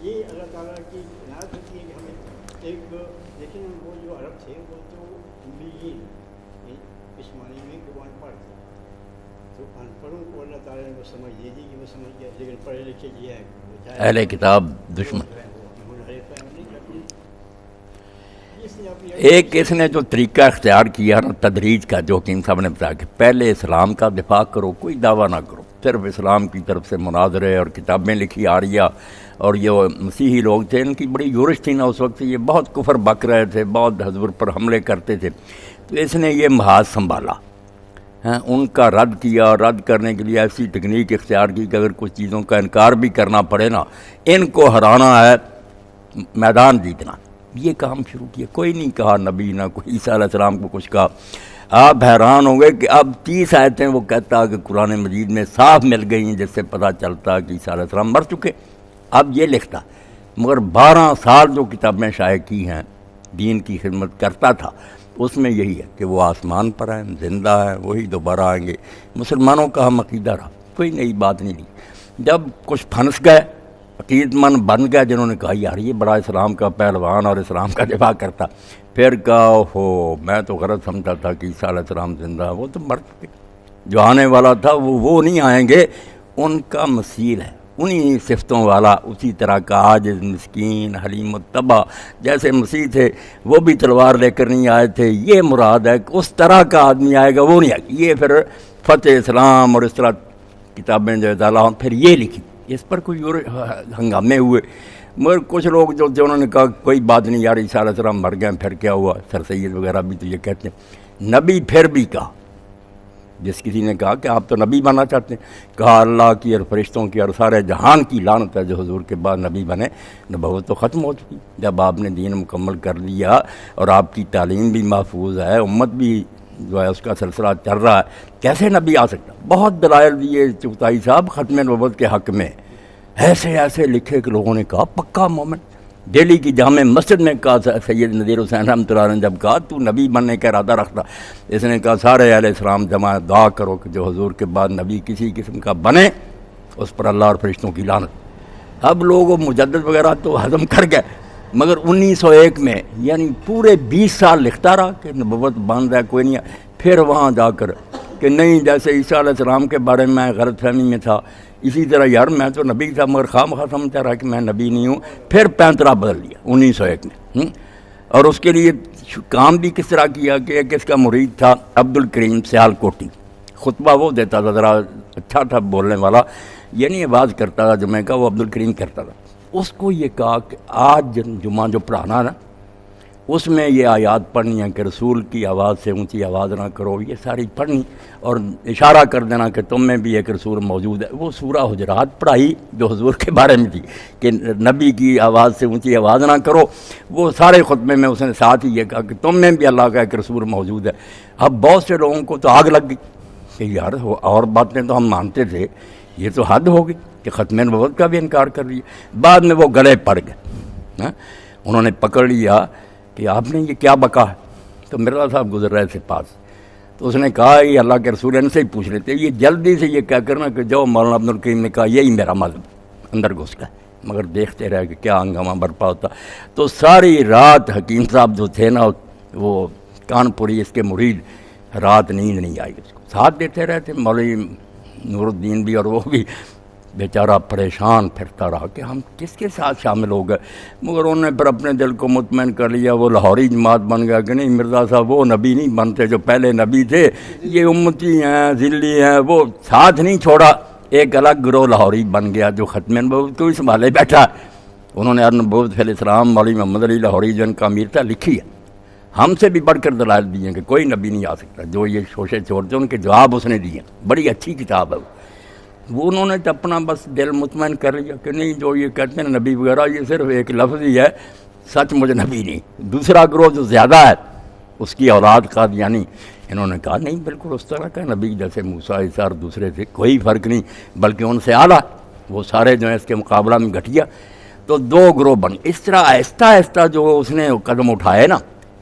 یہ اللہ تعالیٰ کی عنایت ہوتی ہے کہ ہمیں ایک لیکن وہ جو عرب تھے وہ تو امیین اس معنی میں کہ وہ ان پڑھ تھے، تو ان پڑھوں کو اللہ تعالیٰ نے وہ سمجھ دے دی کہ وہ سمجھ گیا، لیکن پڑھے لکھے یہ ہے اہل کتاب دشمن۔ ایک اس نے جو طریقہ اختیار کیا نا تدریج کا، جو حکیم صاحب نے بتایا کہ پہلے اسلام کا دفاع کرو، کوئی دعویٰ نہ کرو، صرف اسلام کی طرف سے مناظرے اور کتابیں لکھی آ رہی، اور یہ مسیحی لوگ تھے، ان کی بڑی یورش تھی نا اس وقت، یہ بہت کفر بک رہے تھے، بہت حضور پر حملے کرتے تھے، تو اس نے یہ محاذ سنبھالا، ان کا رد کیا، اور رد کرنے کے لیے ایسی ٹیکنیک اختیار کی کہ اگر کچھ چیزوں کا انکار بھی کرنا پڑے نا، ان کو ہرانا ہے، میدان جیتنا، یہ کام شروع کیا۔ کوئی نہیں کہا نبی، نہ کوئی عیسیٰ علیہ السلام کو کچھ کہا۔ آپ حیران ہوں گے کہ اب 30 آیتیں وہ کہتا کہ قرآن مجید میں صاف مل گئی ہیں جس سے پتہ چلتا کہ عیسیٰ علیہ السلام مر چکے، اب یہ لکھتا، مگر 12 سال جو کتابیں شائع کی ہیں، دین کی خدمت کرتا تھا، اس میں یہی ہے کہ وہ آسمان پر ہیں، زندہ ہیں، وہی دوبارہ آئیں گے۔ مسلمانوں کا ہم عقیدہ رہا، کوئی نئی بات نہیں لی۔ جب کچھ پھنس گئے، عقیدت مند بن گئے، جنہوں نے کہا یار یہ بڑا اسلام کا پہلوان اور اسلام کا دفاع کرتا، پھر کہا ہو میں تو غلط سمجھتا تھا کہ عیسیٰ علیہ السلام زندہ، وہ تو مر چکے، جو آنے والا تھا وہ نہیں آئیں گے، ان کا مثیل ہے، انہی صفتوں والا، اسی طرح کا عاجز، مسکین، حلیم الطبع، جیسے مسیح تھے وہ بھی تلوار لے کر نہیں آئے تھے، یہ مراد ہے کہ اس طرح کا آدمی آئے گا، وہ نہیں آئے گا۔ یہ پھر فتح اسلام اور اس طرح کتابیں جو تعالیٰ پھر یہ لکھی، اس پر کوئی اور ہنگامے ہوئے، مگر کچھ لوگ جو تھے انہوں نے کہا کوئی بات نہیں یار، عیسیٰ علیہ السلام مر گئے، پھر کیا ہوا، سر سید وغیرہ بھی تو یہ کہتے ہیں۔ نبی پھر بھی کہا، جس کسی نے کہا کہ آپ تو نبی بننا چاہتے ہیں، کہا اللہ کی اور فرشتوں کی اور سارے جہان کی لعنت ہے جو حضور کے بعد نبی بنے، نبوت تو ختم ہو چکی، جب آپ نے دین مکمل کر لیا اور آپ کی تعلیم بھی محفوظ ہے، امت بھی جو ہے اس کا سلسلہ چل رہا ہے، کیسے نبی آ سکتا؟ بہت دلائل دیے چغتائی صاحب ختم نبوت کے حق میں، ایسے لکھے کہ لوگوں نے کہا پکا مومن۔ دہلی کی جامع مسجد میں کہا سید نذیر حسین رحمۃ اللہ علیہ نے جب کہا تو نبی بننے کا ارادہ رکھتا، اس نے کہا سارے اہل اسلام جمع دعا کرو کہ جو حضور کے بعد نبی کسی قسم کا بنے اس پر اللہ اور فرشتوں کی لعنت۔ اب لوگ مجدد وغیرہ تو ہضم کر گئے، مگر 1901 میں یعنی پورے 20 سال لکھتا رہا کہ نبوت بند ہے، کوئی نہیں ہے، پھر وہاں جا کر کہ نہیں جیسے عیسیٰ علیہ السلام کے بارے میں غلط فہمی میں تھا، اسی طرح یار میں تو نبی تھا مگر خواہ سمجھتا رہا کہ میں نبی نہیں ہوں، پھر پینترا بدل لیا 1901 میں۔ اور اس کے لیے کام بھی کس طرح کیا کہ ایک اس کا مرید تھا عبد الکریم سیال کوٹی، خطبہ وہ دیتا تھا، ذرا اچھا تھا بولنے والا، یعنی آواز کرتا تھا جمعہ کا، وہ عبد الکریم کرتا تھا۔ اس کو یہ کہا کہ آج جمعہ جو پڑھانا نا اس میں یہ آیات پڑھنی ہے کہ رسول کی آواز سے اونچی آواز نہ کرو، یہ ساری پڑھنی، اور اشارہ کر دینا کہ تم میں بھی ایک رسول موجود ہے۔ وہ سورہ حجرات پڑھائی جو حضور کے بارے میں تھی کہ نبی کی آواز سے اونچی آواز نہ کرو، وہ سارے خطبے میں اس نے ساتھ ہی یہ کہا کہ تم میں بھی اللہ کا ایک رسول موجود ہے۔ اب بہت سے لوگوں کو تو آگ لگ گئی کہ یار اور باتیں تو ہم مانتے تھے، یہ تو حد ہو گئی کہ ختم نبوت کا بھی انکار کر لیا۔ بعد میں وہ گلے پڑ گئے، انہوں نے پکڑ لیا کہ آپ نے یہ کیا بکا ہے، تو مرزا صاحب گزر رہے تھے پاس، تو اس نے کہا یہ اللہ کے رسول ان سے ہی پوچھ لیتے، یہ جلدی سے یہ کہہ کرنا کہ جو مولانا عبد الکریم نے کہا یہی میرا مذہب، اندر گھس گئے، مگر دیکھتے رہے کہ کیا ہنگامہ برپا ہوتا۔ تو ساری رات حکیم صاحب جو تھے نا وہ کانپوری اس کے مرید، رات نیند نہیں آئی، اس کو ساتھ دیتے رہے تھے، مولوی نور الدین بھی اور وہ بھی بیچارہ پریشان پھرتا رہا کہ ہم کس کے ساتھ شامل ہو گئے، مگر انہوں نے پھر اپنے دل کو مطمئن کر لیا، وہ لاہوری جماعت بن گیا کہ نہیں مرزا صاحب وہ نبی نہیں بنتے جو پہلے نبی تھے، یہ امتی ہیں، ذلی ہیں، وہ ساتھ نہیں چھوڑا، ایک الگ گروہ لاہوری بن گیا جو ختم نبوت کو ہی سنبھالے بیٹھا۔ انہوں نے النبوۃ فی الاسلام مولوی محمد علی لاہوری جو ان کا امیر تھا لکھی ہے، ہم سے بھی بڑھ کر دلائل دیے ہیں کہ کوئی نبی نہیں آ سکتا، جو یہ شوشے چھوڑتے ان کے جواب اس نے دیے، بڑی اچھی کتاب ہے وہ انہوں نے تو اپنا بس دل مطمئن کر لیا کہ نہیں جو یہ کہتے ہیں نبی وغیرہ یہ صرف ایک لفظ ہی ہے، سچ مجھے نبی نہیں۔ دوسرا گروہ جو زیادہ ہے اس کی اولاد قادیانی، انہوں نے کہا نہیں بالکل اس طرح کا نبی جیسے موسیٰ عیسیٰ اور دوسرے سے کوئی فرق نہیں، بلکہ ان سے اعلیٰ، وہ سارے جو ہیں اس کے مقابلہ میں گھٹیا۔ تو دو گروہ بن، اس طرح آہستہ آہستہ جو اس نے قدم اٹھائے نا،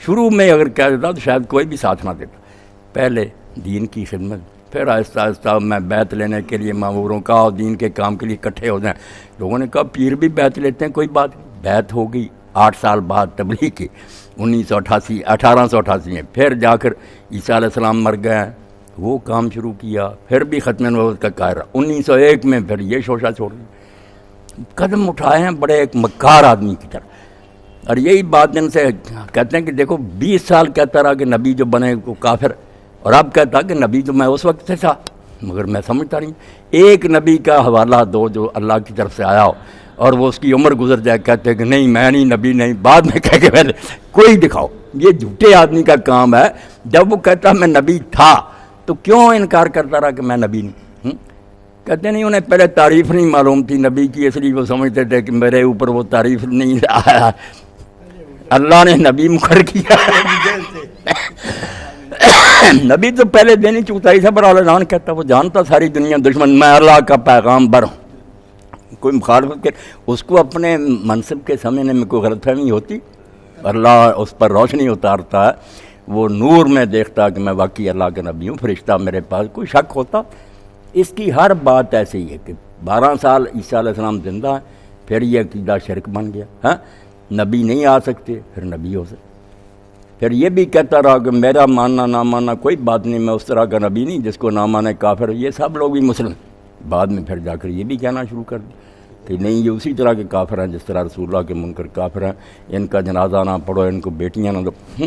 شروع میں اگر کہہ دیتا تو شاید کوئی بھی ساتھ نہ دیتا۔ پہلے دین کی خدمت، پھر آہستہ آہستہ میں بیعت لینے کے لیے ماموروں کا اور دین کے کام کے لیے اکٹھے ہو جائیں. لوگوں نے کہا پیر بھی بیعت لیتے ہیں, کوئی بات نہیں. بیعت ہو گئی 8 سال بعد تبلیغ کی 1888 میں. پھر جا کر عیسیٰ علیہ السلام مر گئے, وہ کام شروع کیا. پھر بھی ختم نبوت کا قاہرہ 1901 میں پھر یہ شوشہ چھوڑ دیا. قدم اٹھائے ہیں بڑے ایک مکار آدمی کی طرح. اور یہی بات ان سے کہتے ہیں کہ دیکھو 20 سال کہتا رہا کہ نبی جو بنے وہ کافر, اور اب کہتا کہ نبی تو میں اس وقت سے تھا, مگر میں سمجھتا نہیں. ایک نبی کا حوالہ دو جو اللہ کی طرف سے آیا ہو اور وہ اس کی عمر گزر جائے, کہتے ہیں کہ نہیں میں نہیں نبی نہیں, بعد میں کہہ کے پہلے کوئی دکھاؤ. یہ جھوٹے آدمی کا کام ہے. جب وہ کہتا میں نبی تھا تو کیوں انکار کرتا رہا کہ میں نبی نہیں؟ کہتے نہیں انہیں پہلے تعریف نہیں معلوم تھی نبی کی, اس لیے وہ سمجھتے تھے کہ میرے اوپر وہ تعریف نہیں آیا, اللہ نے نبی مقرر کیا. نبی تو پہلے دن ہی چوتھائی سے بڑا اعلان کہتا, وہ جانتا ساری دنیا دشمن, میں اللہ کا پیغام بر ہوں. کوئی مخالفت کر اس کو اپنے منصب کے سمجھنے میں کوئی غلط فہمی ہوتی, اللہ اس پر روشنی اتارتا ہے, وہ نور میں دیکھتا کہ میں واقعی اللہ کا نبی ہوں, فرشتہ میرے پاس, کوئی شک ہوتا. اس کی ہر بات ایسے ہی ہے کہ 12 سال عیسیٰ علیہ السلام زندہ ہیں, پھر یہ عقیدہ شرک بن گیا. ہاں نبی نہیں آ سکتے, پھر نبی ہو سکتے. پھر یہ بھی کہتا رہا کہ میرا ماننا نہ ماننا کوئی بات نہیں, میں اس طرح کا نبی نہیں جس کو نہ مانے کافر. یہ سب لوگ بھی مسلم. بعد میں پھر جا کر یہ بھی کہنا شروع کر دیا کہ نہیں یہ اسی طرح کے کافر ہیں جس طرح رسول اللہ کے منکر کافر ہیں, ان کا جنازہ نہ پڑھو, ان کو بیٹیاں نہ دو.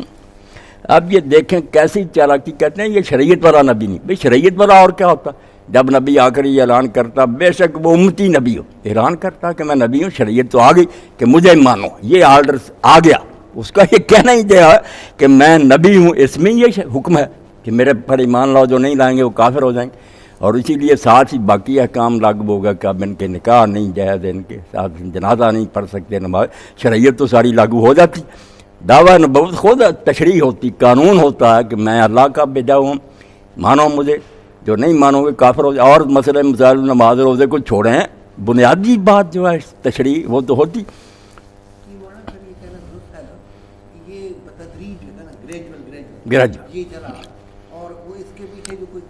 اب یہ دیکھیں کیسی چالاکی. کہتے ہیں یہ شریعت والا نبی نہیں. بھئی شریعت والا اور کیا ہوتا؟ جب نبی آ کر یہ اعلان کرتا, بے شک وہ امتی نبی ہو, اعلان کرتا کہ میں نبی ہوں, شریعت تو آ گئی کہ مجھے مانو, یہ آرڈر آ گیا. اس کا یہ کہنا ہی دیا کہ میں نبی ہوں, اس میں یہ حکم ہے کہ میرے پر ایمان لاؤ, جو نہیں لائیں گے وہ کافر ہو جائیں گے. اور اسی لیے ساتھ ہی باقی احکام لاگو ہوگا کہ اب ان کے نکاح نہیں جائز, ان کے ساتھ جنازہ نہیں پڑھ سکتے, نماز. شریعت تو ساری لاگو ہو جاتی. دعویٰ نبوت خود تشریح ہوتی, قانون ہوتا ہے کہ میں اللہ کا بھیجا ہوں, مانو مجھے, جو نہیں مانو گے کافر ہو جائے. اور مسئلے مسائل نماز روزے کو چھوڑیں, بنیادی بات جو ہے تشریح وہ تو ہوتی.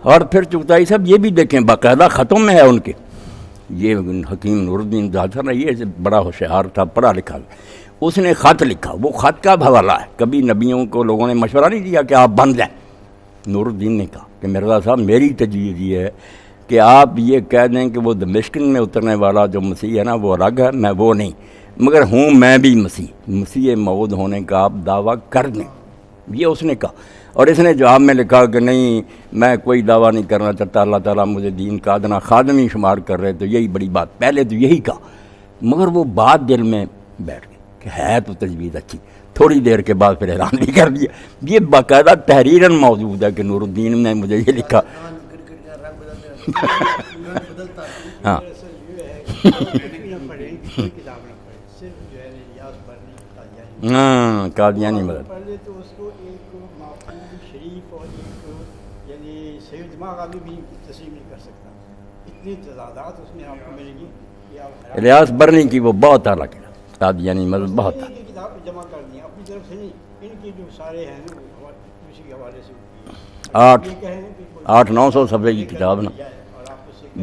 اور پھر چغتائی صاحب یہ بھی دیکھیں باقاعدہ ختم میں ہے ان کے, یہ حکیم نور الدین ظاہر ہے, یہ بڑا ہوشیار تھا, پڑھا لکھا, اس نے خط لکھا. وہ خط کا حوالہ ہے. کبھی نبیوں کو لوگوں نے مشورہ نہیں دیا کہ آپ بن جائیں. نور الدین نے کہا کہ مرزا صاحب میری تجویز یہ ہے کہ آپ یہ کہہ دیں کہ وہ دمشق میں اترنے والا جو مسیح ہے نا وہ الگ ہے, میں وہ نہیں, مگر ہوں میں بھی مسیح موعود ہونے کا آپ دعویٰ کر دیں. یہ اس نے کہا. اور اس نے جواب میں لکھا کہ نہیں میں کوئی دعویٰ نہیں کرنا چاہتا, اللہ تعالیٰ مجھے دین کا ادنا خادم ہی شمار کر رہے. تو یہی بڑی بات, پہلے تو یہی کہا, مگر وہ بات دل میں بیٹھ گئی کہ ہے تو تجویز اچھی. تھوڑی دیر کے بعد پھر اعلان بھی کر دیا. یہ باقاعدہ تحریراً موجود ہے کہ نور الدین نے مجھے یہ لکھا. ہاں ہاں قادیانی مدد پہلے تو اس کو ایک معقول شریف اور ایک یعنی صحیح دماغ آدمی بھی تسلیم نہیں کر سکتا. اتنی تضادات اس میں آپ کو ملے گی کہ آپ الیاس برنی کی وہ بہت اعلیٰ کیا قادیانی مدد بہت ہے. کتاب جمع کر دیں اپنی طرف سے نہیں, ان کے جو سارے ہیں نا وہ اسی کے حوالے سے 800-900 صفحے کی کتاب نا,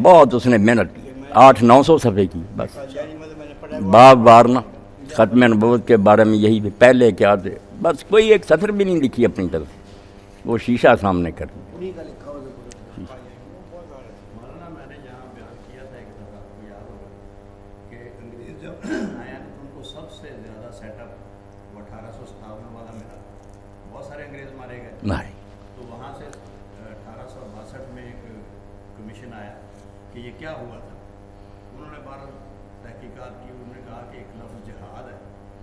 بہت اس نے محنت کی. 800-900 صفحے کی بس, باب وارنا ختم نبوت کے بارے میں یہی بھی پہلے کیا تھے, بس کوئی ایک سطر بھی نہیں لکھی اپنی طرف, وہ شیشہ سامنے کر دیا. مولانا میں نے جہاں بیان کیا تھا ایک دفعہ آپ کو یاد ہوگا کہ انگریز جب آیا تو ان کو سب سے زیادہ سیٹ اپ 1857 والا ملا. بہت سارے انگریز مارے گئے, تو وہاں سے 1862 میں ایک کمیشن آیا کہ یہ کیا ہوا تھا. انہوں نے 12 تحقیقات کی, انہوں نے کہا کہ ایک لفظ جہاد ہے,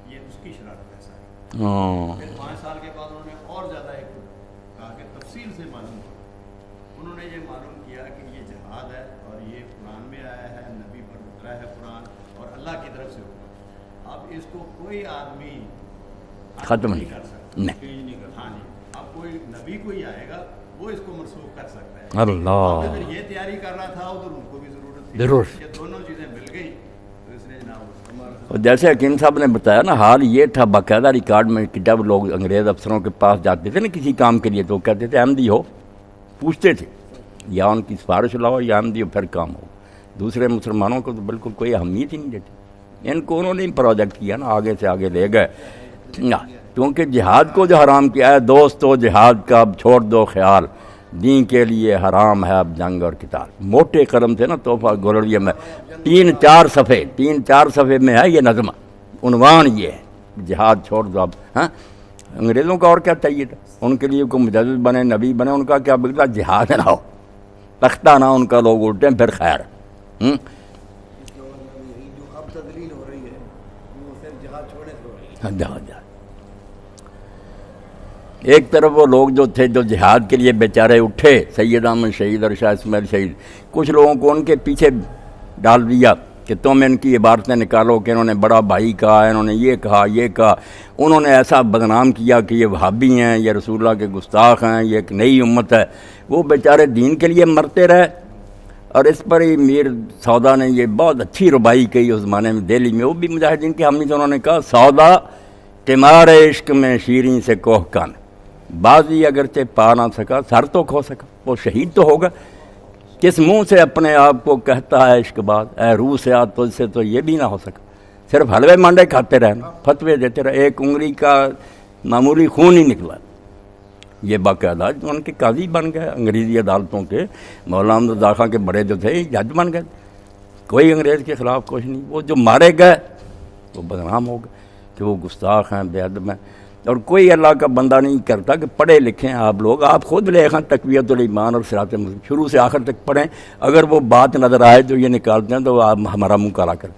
یہ اس کی شرارت ہے ساری. پھر 5 سال کے بعد انہوں نے اور زیادہ ایک کہا کہ تفصیل سے معلوم ہو. انہوں نے یہ معلوم کیا کہ یہ جہاد ہے اور یہ قرآن میں آیا ہے, نبی پر اترا ہے قرآن اور اللہ کی طرف سے ہوا. اب اس کو کوئی آدمی ختم نہیں کر سکتا. ہاں جی, اب کوئی نبی کوئی آئے گا وہ اس کو منسوخ کر سکتا ہے. اللہ اگر یہ تیاری کر رہا تھا ادھر ان کو بھی ضرورت تھی, ضرور یہ دونوں چیزیں مل گئی تو اس نے جناب. اور جیسے حکیم صاحب نے بتایا نا, حال یہ تھا باقاعدہ ریکارڈ میں کہ جب لوگ انگریز افسروں کے پاس جاتے تھے نا کسی کام کے لیے, تو کہتے تھے احمدی ہو, پوچھتے تھے یا ان کی سفارش لاؤ یا ہم دیو پھر کام ہو. دوسرے مسلمانوں کو تو بالکل کوئی اہمیت ہی نہیں دیتی. ان کو انہوں نے پروجیکٹ کیا نا, آگے سے آگے لے گئے. کیونکہ جہاد کو جو حرام کیا ہے, دوستو جہاد کا اب چھوڑ دو خیال, دین کے لیے حرام ہے اب جنگ اور قتال. موٹے قلم سے نا تحفہ گولڑیہ میں 3-4 صفحے میں ہے یہ نظم, عنوان یہ ہے جہاد چھوڑ دو اب. ہاں انگریزوں کا اور کیا چاہیے تھا, ان کے لیے کوئی مجدد بنے نبی بنے, ان کا کیا بگڑا, جہاد نہ ہو, تختہ نہ ان کا لوگ الٹیں پھر خیر. جو اب تدلیل ہو رہی ہے وہ صرف جہاد چھوڑنے سے ہو رہی ہے. ایک طرف وہ لوگ جو تھے جو جہاد کے لیے بیچارے اٹھے, سید احمد شہید اور شاہ اسماعیل شہید, کچھ لوگوں کو ان کے پیچھے ڈال دیا کہ تم ان کی عبارتیں نکالو کہ انہوں نے بڑا بھائی کہا, انہوں نے یہ کہا, انہوں نے ایسا بدنام کیا کہ یہ وہابی ہیں, یہ رسول اللہ کے گستاخ ہیں, یہ ایک نئی امت ہے. وہ بیچارے دین کے لیے مرتے رہے. اور اس پر ہی میر سودا نے یہ بہت اچھی ربائی کہی اس زمانے میں دہلی میں, وہ بھی مجاہدین کے حامی سے. انہوں نے کہا سودا قمار عشق میں شیریں سے کوہ کن, بازی اگرچہ پا نہ سکا سر تو کھو سکا. وہ شہید تو ہوگا. کس منہ سے اپنے آپ کو کہتا ہے عشق باز, اے روح سے آج تجھ سے تو یہ بھی نہ ہو سکا. صرف حلوے مانڈے کھاتے رہنا, فتوے دیتے رہے, ایک انگلی کا معمولی خون ہی نکلا. یہ باقاعدہ ان کے قاضی بن گئے انگریزی عدالتوں کے, مولانا رضا خان کے بڑے جو تھے جج بن گئے. کوئی انگریز کے خلاف کچھ نہیں. وہ جو مارے گئے وہ بدنام ہو گئے کہ وہ گستاخ ہیں, بے ادب ہیں. اور کوئی اللہ کا بندہ نہیں کرتا کہ پڑھے لکھیں آپ لوگ, آپ خود لکھیں تقویت الایمان اور صراط مستقیم شروع سے آخر تک پڑھیں. اگر وہ بات نظر آئے جو یہ نکالتے ہیں تو آپ ہمارا منہ کالا کریں.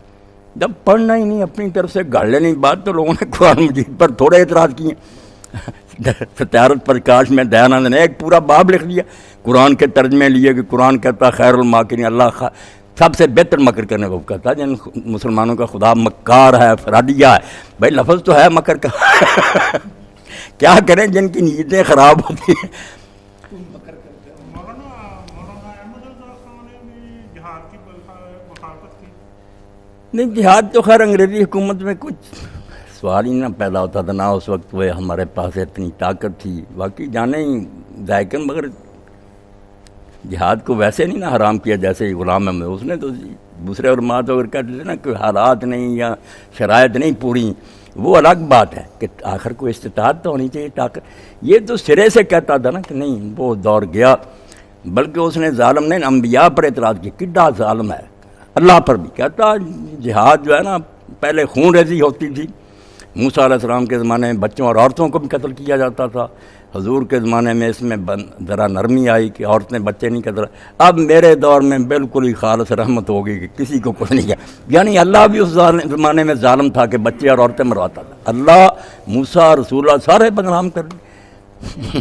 جب پڑھنا ہی نہیں, اپنی طرف سے گاڑ لینی بات, تو لوگوں نے قرآن مجید پر تھوڑے اعتراض کیے. ستیارت پرکاش میں دیانند نے ایک پورا باب لکھ دیا, قرآن کے ترجمے لیے کہ قرآن کہتا خیر الماکرین, اللہ سب سے بہتر مکر کرنے کو کہتا ہے. جن مسلمانوں کا خدا مکار ہے, فرادیہ ہے. بھائی لفظ تو ہے مکر کا. کیا کریں جن کی نیتیں خراب ہوتی ہیں. مولانا احمد رضا خان نے بھی جہاد کی مخالفت کی. نہیں, جہاد تو خیر انگریزی حکومت میں کچھ سوال ہی نہ پیدا ہوتا تھا, نہ اس وقت وہ ہمارے پاس اتنی طاقت تھی. باقی جانے ہی ذائقن, مگر جہاد کو ویسے نہیں نا حرام کیا جیسے ہی غلام احمد. اس نے تو دوسرے علماء تو اگر کہتے تھے نا کہ حالات نہیں یا شرائط نہیں پوری, وہ الگ بات ہے کہ آخر کو استطاعت تو ہونی چاہیے, طاقت. یہ تو سرے سے کہتا تھا نا کہ نہیں, وہ دور گیا. بلکہ اس نے ظالم نے انبیاء پر اعتراض کیا, کڈا ظالم ہے. اللہ پر بھی کہتا جہاد جو ہے نا پہلے خون ریزی ہوتی تھی. موسیٰ علیہ السلام کے زمانے میں بچوں اور عورتوں کو بھی قتل کیا جاتا تھا. حضور کے زمانے میں اس میں ذرا نرمی آئی کہ عورتیں بچے نہیں قتل. اب میرے دور میں بالکل ہی خالص رحمت ہوگی کہ کسی کو کچھ نہیں کیا. یعنی اللہ بھی اس زمانے میں ظالم تھا کہ بچے اور عورتیں مرواتا تھا. اللہ, موسیٰ, رسول اللہ سارے بدنام کر دی.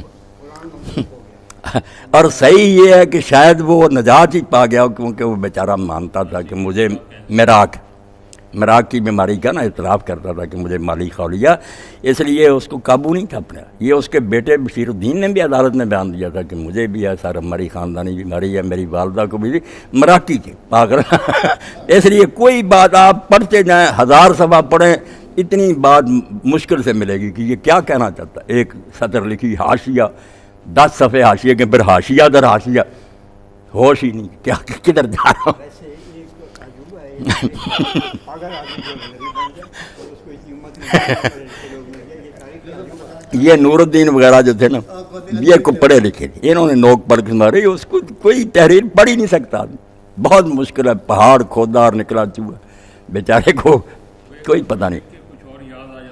اور صحیح یہ ہے کہ شاید وہ نجات ہی پا گیا, کیونکہ وہ بیچارہ مانتا تھا کہ مجھے مراک کی بیماری کا نا اعتراف کرتا تھا کہ مجھے مالی خولیا, اس لیے اس کو قابو نہیں تھا اپنا. یہ اس کے بیٹے بشیر الدین نے بھی عدالت میں بیان دیا تھا کہ مجھے بھی ہے سارا ہماری خاندانی بیماری ہے, میری والدہ کو بھی مراکی کے پاگل. اس لیے کوئی بات آپ پڑھتے جائیں, 1000 صفحہ پڑھیں, اتنی بات مشکل سے ملے گی کہ یہ کیا کہنا چاہتا ہے. ایک سطر لکھی حاشیہ, 10 صفحے حاشیے کے, پھر حاشیہ در حاشیہ, ہوش ہی نہیں کیا کدھر جا رہا ہوں. ویسے ایک عجوبہ ہے, اگر آدمی جو غریب بن جائے اور اس کو اتنی امت میں لوگ مل گئے, یہ تاریخ کا عجوبہ ہے. یہ نور الدین وغیرہ جو تھے نا, یہ کو پڑھے لکھے تھے, انہوں نے نوک پر مارے. اس کو کوئی تحریر پڑھ ہی نہیں سکتا, بہت مشکل ہے. پہاڑ کھودا اور نکلا چوہا, بیچارے کو کوئی پتہ نہیں.